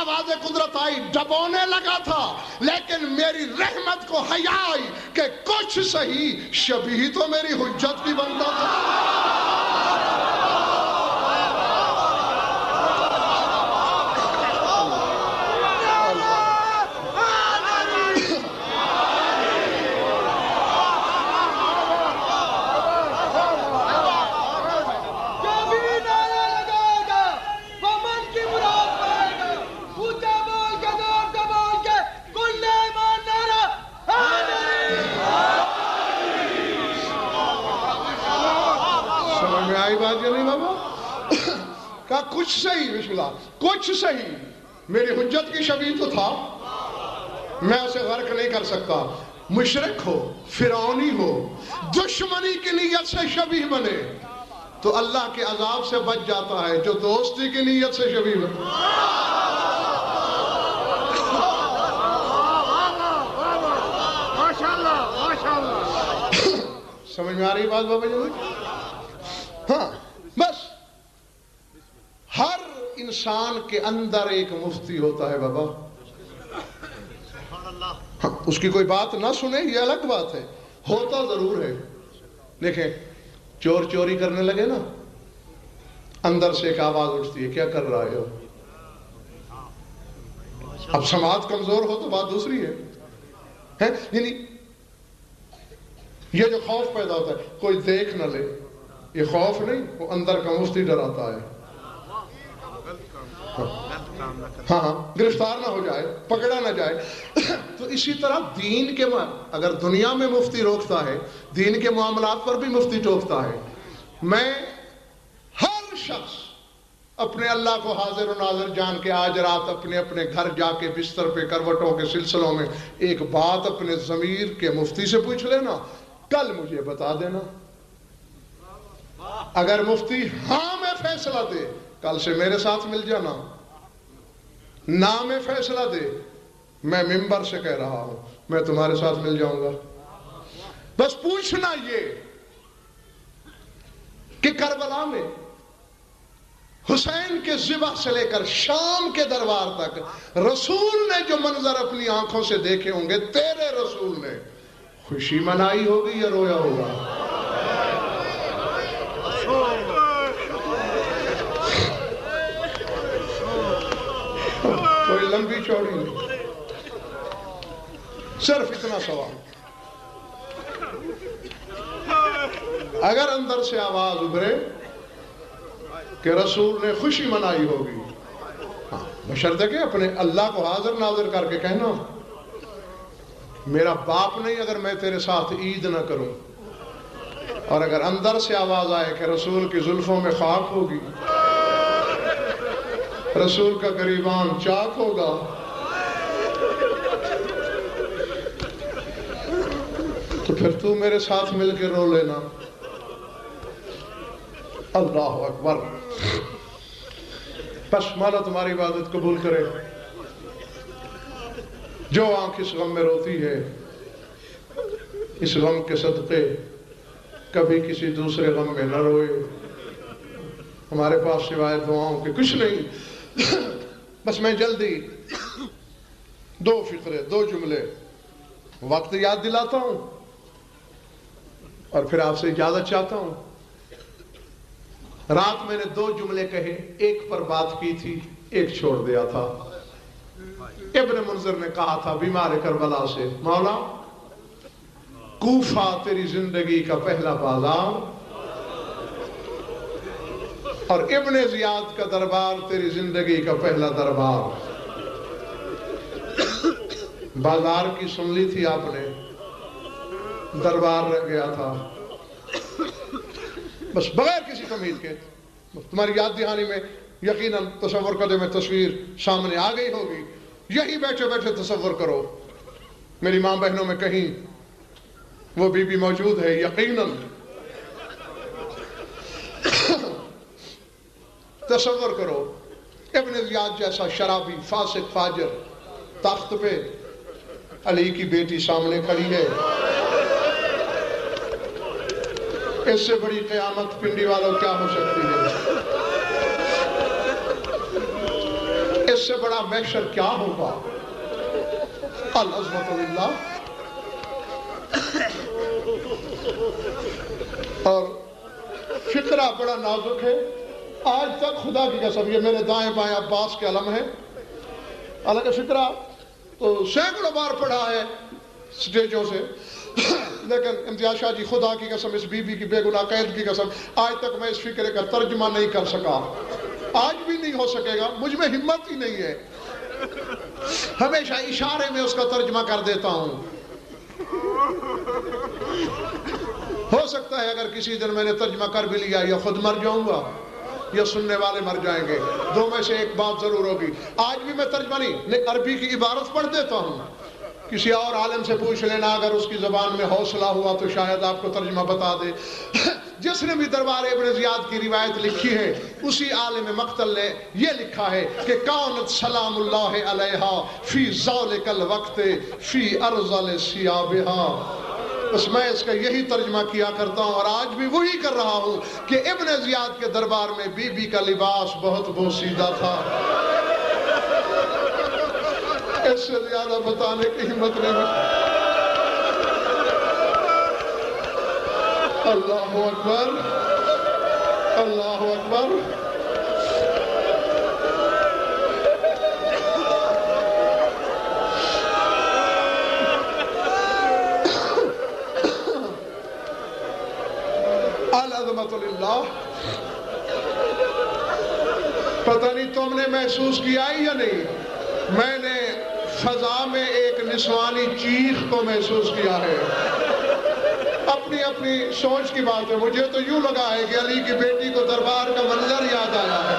آواز قدرت آئی، ڈبونے لگا تھا، لیکن میری رحمت کو حیا آئی کہ کچھ صحیح شبیہ تو میری حجت بھی بنتا تھا. کہا کچھ صحیح، بسم اللہ، کچھ صحیح میری حجت کی شبیہ تو تھا، میں اسے غرق نہیں کر سکتا. مشرک ہو، فرعونی ہو، دشمنی کی نیت سے شبیہ بنے تو اللہ کے عذاب سے بچ جاتا ہے. جو دوستی کی نیت سے شبیہ بنے، سمجھ میں آ رہی بات بابا جی؟ ہاں بس ہر انسان کے اندر ایک مفتی ہوتا ہے بابا. ہاں اس کی کوئی بات نہ سنے یہ الگ بات ہے، ہوتا ضرور ہے. دیکھیں چور چوری کرنے لگے نا، اندر سے ایک آواز اٹھتی ہے، کیا کر رہا ہے؟ اب سماعت کمزور ہو تو بات دوسری ہے. یعنی یہ جو خوف پیدا ہوتا ہے کوئی دیکھ نہ لے، یہ خوف نہیں، وہ اندر کا مفتی ڈراتا ہے، ہاں گرفتار نہ ہو جائے، پکڑا نہ جائے۔ تو اسی طرح دین کے اگر دنیا میں مفتی روکتا ہے، دین کے معاملات پر بھی مفتی ٹوکتا ہے۔ میں ہر شخص اپنے اللہ کو حاضر و ناظر جان کے آج رات اپنے اپنے گھر جا کے بستر پہ کروٹوں کے سلسلوں میں ایک بات اپنے ضمیر کے مفتی سے پوچھ لینا، کل مجھے بتا دینا۔ اگر مفتی ہاں میں فیصلہ دے، کل سے میرے ساتھ مل جانا، نہ میں فیصلہ دے، میں منبر سے کہہ رہا ہوں میں تمہارے ساتھ مل جاؤں گا۔ بس پوچھنا یہ کہ کربلا میں حسین کے ذبح سے لے کر شام کے دربار تک رسول نے جو منظر اپنی آنکھوں سے دیکھے ہوں گے، تیرے رسول نے خوشی منائی ہوگی یا رویا ہوگا؟ کوئی لمبی چوڑی نہیں، صرف اتنا سوال، اگر اندر سے آواز ابھرے کہ رسول نے خوشی منائی ہوگی، ہاں بشرطے کہ اپنے اللہ کو حاضر ناظر کر کے کہنا میرا باپ نہیں اگر میں تیرے ساتھ عید نہ کروں۔ اور اگر اندر سے آواز آئے کہ رسول کی زلفوں میں خاک ہوگی، رسول کا گریبان چاک ہوگا، تو پھر تو میرے ساتھ مل کے رو لینا۔ اللہ اکبر۔ بس مولا تمہاری عبادت قبول کرے۔ جو آنکھ اس غم میں روتی ہے، اس غم کے صدقے کبھی کسی دوسرے غم میں نہ روئے۔ ہمارے پاس سوائے دعاؤں کے کچھ نہیں۔ بس میں جلدی 2 فقرے 2 جملے وقت یاد دلاتا ہوں اور پھر آپ سے اجازت چاہتا ہوں۔ رات میں نے 2 جملے کہے، ایک پر بات کی تھی، ایک چھوڑ دیا تھا۔ ابن منذر نے کہا تھا بیمار کربلا سے، مولا کوفہ تیری زندگی کا پہلا بازار اور ابن زیاد کا دربار تیری زندگی کا پہلا دربار۔ بازار کی سن لی تھی آپ نے، دربار رہ گیا تھا۔ بس بغیر کسی تمہید کے تمہاری یاد دہانی میں یقیناً تصور قدم میں تصویر سامنے آ گئی ہوگی۔ یہی بیٹھے بیٹھے تصور کرو میری ماں بہنوں میں کہیں وہ بی بی موجود ہے، یقیناً تصور کرو ابن زیاد جیسا شرابی فاسق فاجر تخت پہ، علی کی بیٹی سامنے کھڑی ہے۔ اس سے بڑی قیامت پنڈی والوں کیا ہو سکتی ہے؟ اس سے بڑا محشر کیا ہوگا؟ العظمت للہ۔ اور فقرہ بڑا نازک ہے، آج تک خدا کی قسم یہ میرے دائیں بائیں عباس کے علم ہے، حالانکہ فقرہ تو سینکڑوں بار پڑھا ہے سٹیجوں سے، لیکن امتیاز شاہ جی خدا کی قسم اس بی بی کی بے گناہ قید کی قسم آج تک میں اس فقرے کا ترجمہ نہیں کر سکا، آج بھی نہیں ہو سکے گا، مجھ میں ہمت ہی نہیں ہے۔ ہمیشہ اشارے میں اس کا ترجمہ کر دیتا ہوں۔ ہو سکتا ہے اگر کسی دن میں نے ترجمہ کر بھی لیا یا خود مر جاؤں گا یا سننے والے مر جائیں گے، 2 میں سے ایک بات ضرور ہوگی۔ آج بھی میں ترجمہ نہیں، عربی کی عبارت پڑھ دیتا ہوں، کسی اور عالم سے پوچھ لینا، اگر اس کی زبان میں حوصلہ ہوا تو شاید آپ کو ترجمہ بتا دے۔ جس نے بھی دربار ابن زیاد کی روایت لکھی ہے اسی عالم مقتل نے یہ لکھا ہے کہ کانت سلام اللہ علیہا فی ذالک الوقت فی ارذل ثیابہا۔ بس میں اس کا یہی ترجمہ کیا کرتا ہوں اور آج بھی وہی کر رہا ہوں کہ ابن زیاد کے دربار میں بی بی کا لباس بہت بوسیدہ تھا۔ اس سے زیادہ بتانے کی ہمت نہیں ہے۔ اللہ اکبر، اللہ اکبر۔ عظمت للہ. پتہ نہیں تم نے محسوس کیا ہے یا نہیں، میں نے فضا میں ایک نسوانی چیخ کو محسوس کیا ہے. اپنی اپنی سوچ کی بات ہے. مجھے تو یوں لگا ہے کہ علی کی بیٹی کو دربار کا منظر یاد آیا ہے.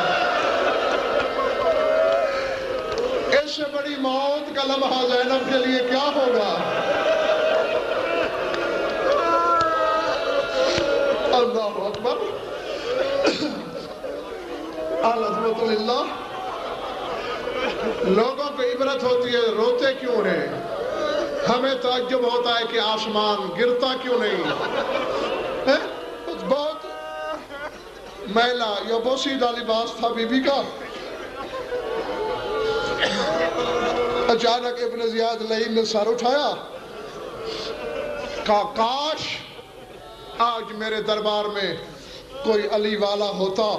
اس سے بڑی موت کا لمحہ زینب کے لیے کیا ہوگا؟ اللہ اکبر. العظمت للہ. لوگوں کو عبرت ہوتی ہے روتے کیوں ہیں، ہمیں تعجب ہوتا ہے کہ آسمان گرتا کیوں نہیں. بہت میلا یا بوسیدہ لباس تھا بی بی کا. اچانک ابن زیاد لعین نے سر اٹھایا، کہا کاش آج میرے دربار میں کوئی علی والا ہوتا،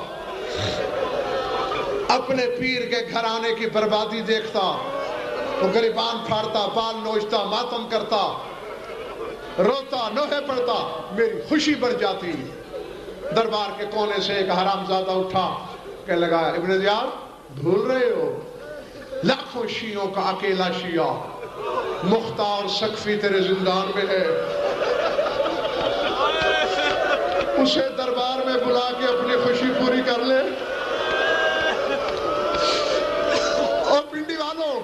اپنے پیر کے گھرانے کی بربادی دیکھتا، وہ گریبان پھاڑتا، بال نوچتا، ماتم کرتا، روتا، نوحے پڑتا، میری خوشی بڑھ جاتی. دربار کے کونے سے ایک حرامزادہ اٹھا، کہنے لگا ابن زیاد بھول رہے ہو، لاکھوں شیعوں کا اکیلا شیعہ مختار سقفی تیرے زندان میں ہے، اسے دربار میں بلا کے اپنی خوشی پوری کر لے. اور پنڈی والوں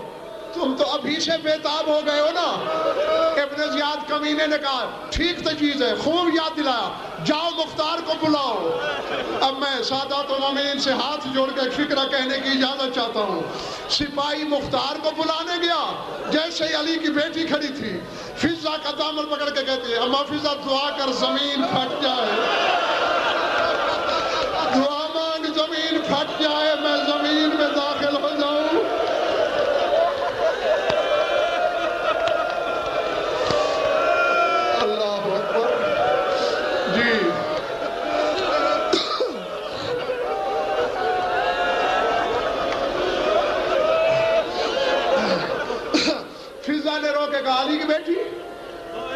تم تو ابھی سے بےتاب ہو گئے ہو نا. ابن زیاد کمینے نے کہا ٹھیک تجویز ہے، خوب یاد دلایا، جاؤ مختار کو بلاؤ. اب میں سادات و مومنین سے ہاتھ جوڑ کے فکرہ کہنے کی اجازت چاہتا ہوں. سپاہی مختار کو بلانے گیا، جیسے ہی علی کی بیٹی کھڑی تھی، فضا کا دامن پکڑ کے کہتی ہے اما فضا دعا کر زمین پھٹ جائے، دعا مانگ زمین پھٹ جائے، میں زمین میں داخل ہو جاؤں. اللہ اکبر. جی فضا نے رو کے کہا علی کی بیٹی،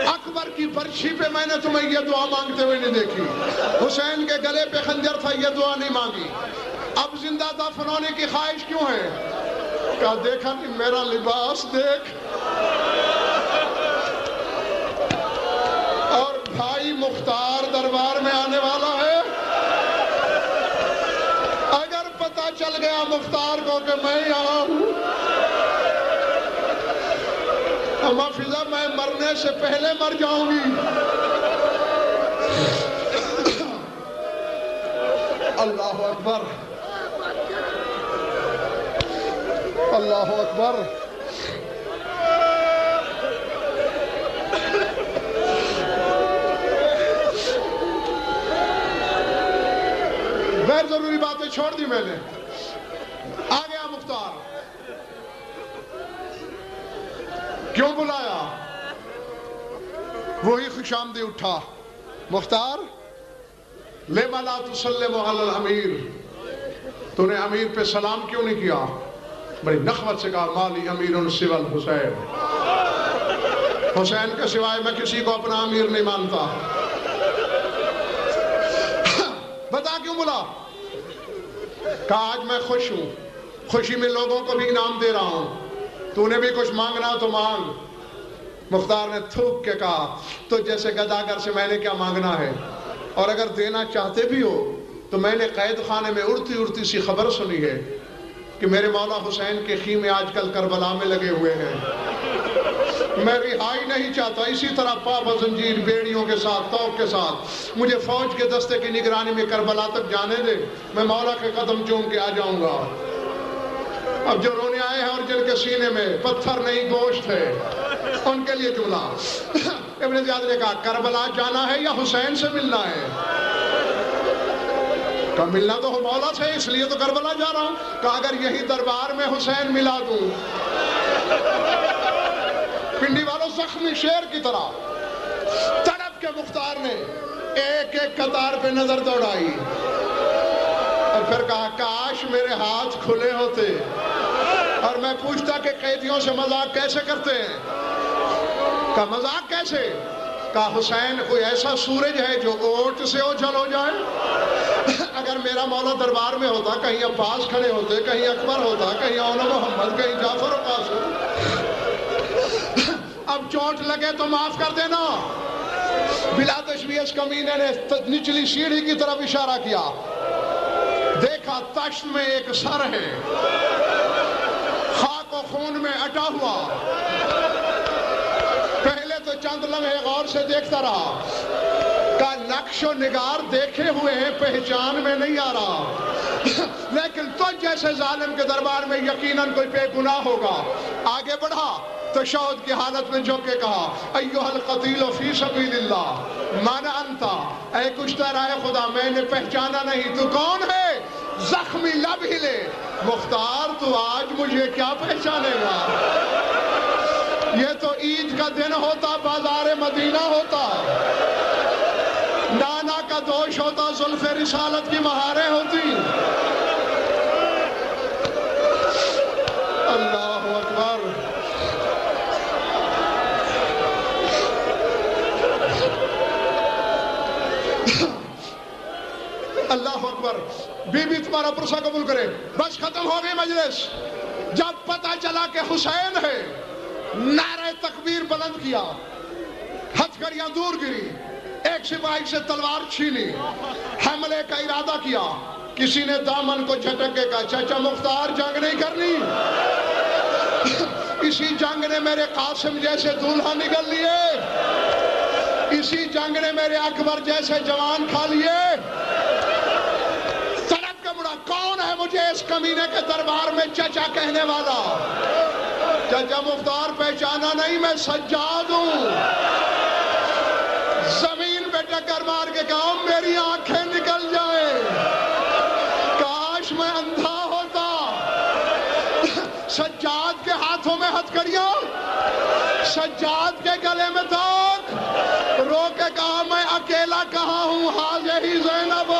اکبر کی برچھی پہ میں نے تمہیں یہ دعا مانگتے ہوئے نہیں دیکھی، حسین کے گلے پہ خنجر تھا یہ دعا نہیں مانگی، اب زندہ دفن ہونے کی خواہش کیوں ہے؟ کہا دیکھا نہیں میرا لباس دیکھ. اور بھائی مختار دربار میں آنے والا ہے، اگر پتہ چل گیا مختار کو کہ میں یہاں ہوں، اما فضا میں مرنے سے پہلے مر جاؤں گی. اللہ اکبر. اللہ اکبر. غیر ضروری باتیں چھوڑ دی میں نے. آ گیا مختار. کیوں بلایا؟ وہی خوشامدی اٹھا، مختار لما لا تسلم علی الامیر، تو نے امیر پہ سلام کیوں نہیں کیا؟ بڑی نخوت سے کہا مالی امیر سوى الحسین، حسین کے سوائے میں کسی کو اپنا امیر نہیں مانتا. بتا کیوں بلا؟ کہا آج میں خوش ہوں، خوشی میں لوگوں کو بھی انعام دے رہا ہوں، تو نے بھی کچھ مانگنا تو مانگ. مختار نے تھوک کے کہا تو جیسے گداگر سے میں نے کیا مانگنا ہے، اور اگر دینا چاہتے بھی ہو تو میں نے قید خانے میں اڑتی اڑتی سی خبر سنی ہے کہ میرے مولا حسین کے خیمے آج کل کربلا میں لگے ہوئے ہیں، میں رہائی نہیں چاہتا، اسی طرح پاپ زنجیر بیڑیوں کے ساتھ توق کے ساتھ مجھے فوج کے دستے کی نگرانی میں کربلا تک جانے دے، میں مولا کے قدم چوم کے آ جاؤں گا. اب جو رونے آئے ہیں اور جن کے سینے میں پتھر نہیں گوشت ہے ان کے لیے جملہ. ابن زیاد نے کہا کربلا جانا ہے یا حسین سے ملنا ہے؟ کہا ملنا تو مولا سے، اس لیے تو کربلا جا رہا ہوں. کہا اگر یہی دربار میں حسین ملا دوں. پنڈی والوں زخمی شیر کی طرح تڑپ کے مختار نے ایک ایک قطار پہ نظر دوڑائی اور پھر کہا کاش میرے ہاتھ کھلے ہوتے اور میں پوچھتا کہ قیدیوں سے مذاق کیسے کرتے ہیں. کہا مذاق کیسے؟ کہا حسین کوئی ایسا سورج ہے جو اونٹ سے اوجھل ہو جائے؟ اگر میرا مولا دربار میں ہوتا، کہیں عباس کھڑے ہوتے، کہیں اکبر ہوتا، کہیں اولا محمد، کہیں جعفر و قاسم۔ اب چوٹ لگے تو معاف کر دینا۔ بلا تشبیہ اس کمینے نے نچلی سیڑھی کی طرف اشارہ کیا، دیکھا تشت میں ایک سر ہے، خاک و خون میں اٹا ہوا۔ پہلے تو چند لمحے غور سے دیکھتا رہا، کا نقش و نگار دیکھے ہوئے ہیں، پہچان میں نہیں آ رہا، لیکن تو جیسے ظالم کے دربار میں یقیناً کوئی بے گناہ ہوگا۔ آگے بڑھا تو شہد کی حالت میں جھک کے کہا ایھا القتیل فی سبیل اللہ من انتا، اے کشتہ راہ خدا میں نے پہچانا نہیں، تو کون ہے؟ زخمی لب ہلے، مختار تو آج مجھے کیا پہچانے گا؟ یہ تو عید کا دن ہوتا، بازار مدینہ ہوتا، نانا کا دوش ہوتا، زلف رسالت کی مہاریں ہوتی۔ اللہ اکبر۔ اللہ اکبر۔ بی بی تمہارا پرسہ قبول کرے۔ بس ختم ہو گئی مجلس۔ جب پتہ چلا کہ حسین ہے، نعرہ تکبیر بلند کیا، ہتھکڑیاں دور گری، ایک سپاہی سے تلوار چھینی، حملے کا ارادہ کیا۔ کسی نے دامن کو جھٹک کے کہا چچا مختار جنگ نہیں کرنی، اسی جنگ نے میرے قاسم جیسے دولہا نکل لیے، اسی جنگ نے میرے اکبر جیسے جوان کھا لیے۔ تڑپ کے بڑا کون ہے مجھے اس کمینے کے دربار میں چچا کہنے والا؟ چچا مختار پہچانا نہیں، میں سجاد ہوں۔ زمین پہ ٹکر مار کے کہا میری آنکھیں نکل جائیں، کاش میں اندھا ہوتا۔ سجاد کے ہاتھوں میں ہتھکڑیاں، سجاد کے گلے میں داغ، رو کے کہا میں اکیلا کہاں ہوں، حاضر ہی زینب۔